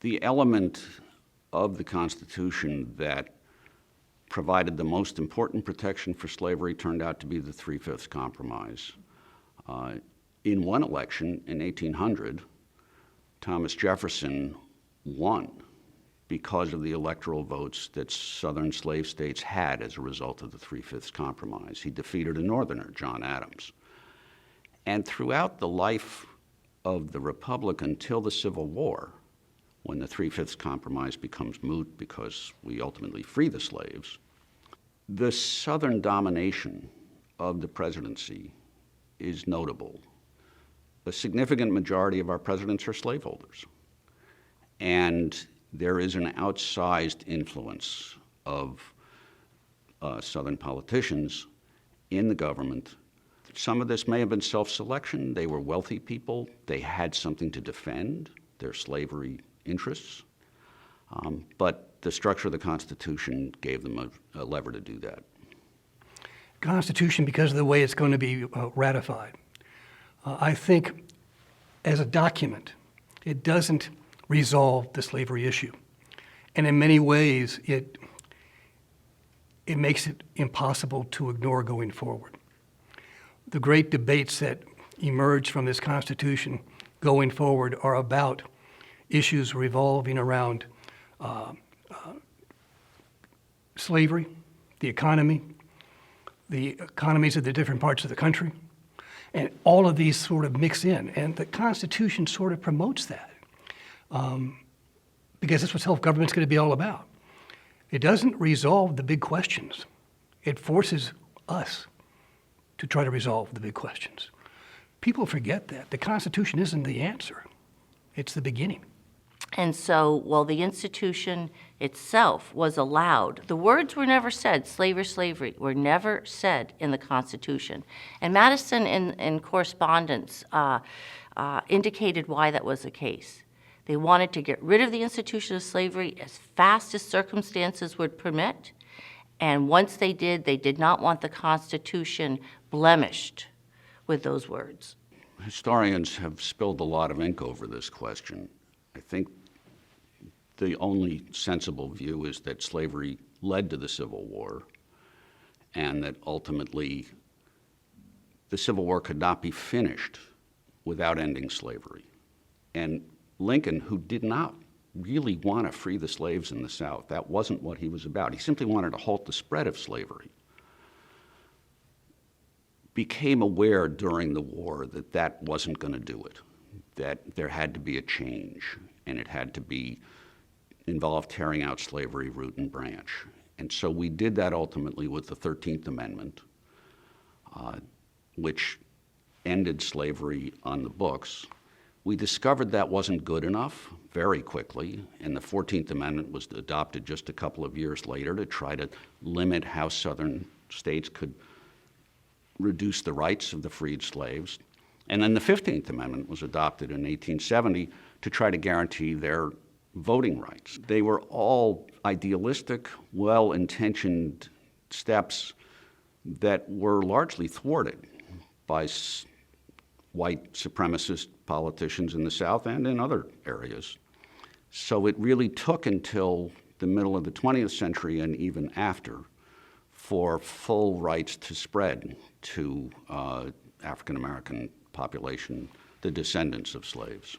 The element of the Constitution that provided the most important protection for slavery turned out to be the Three-Fifths Compromise. In one election in 1800, Thomas Jefferson won because of the electoral votes that Southern slave states had as a result of the Three-Fifths Compromise. He defeated a Northerner, John Adams. And throughout the life of the Republic until the Civil War, when the Three-Fifths Compromise becomes moot because we ultimately free the slaves, the Southern domination of the presidency is notable. A significant majority of our presidents are slaveholders. And there is an outsized influence of Southern politicians in the government. Some of this may have been self-selection. They were wealthy people. They had something to defend, their slavery interests. But the structure of the Constitution gave them a lever to do that. Constitution, because of the way it's going to be ratified. I think as a document, it doesn't resolve the slavery issue. And in many ways, it makes it impossible to ignore going forward. The great debates that emerge from this Constitution going forward are about issues revolving around slavery, the economies of the different parts of the country, and all of these sort of mix in. And the Constitution sort of promotes that because that's what self-government's going to be all about. It doesn't resolve the big questions. It forces us to try to resolve the big questions. People forget that. The Constitution isn't the answer. It's the beginning. And so, while the institution itself was allowed, the words were never said, slave or slavery, were never said in the Constitution. And Madison, in correspondence, indicated why that was the case. They wanted to get rid of the institution of slavery as fast as circumstances would permit. And once they did not want the Constitution blemished with those words. Historians have spilled a lot of ink over this question. I think the only sensible view is that slavery led to the Civil War and that ultimately the Civil War could not be finished without ending slavery. And Lincoln, who did not really want to free the slaves in the South, that wasn't what he was about. He simply wanted to halt the spread of slavery, became aware during the war that that wasn't going to do it, that there had to be a change, and it had to be involve tearing out slavery root and branch. And so we did that ultimately with the 13th Amendment, which ended slavery on the books. We discovered that wasn't good enough very quickly, and the 14th Amendment was adopted just a couple of years later to try to limit how Southern states could reduce the rights of the freed slaves. And then the 15th Amendment was adopted in 1870 to try to guarantee their voting rights. They were all idealistic, well-intentioned steps that were largely thwarted by white supremacist politicians in the South and in other areas. So it really took until the middle of the 20th century and even after for full rights to spread to African American population, the descendants of slaves.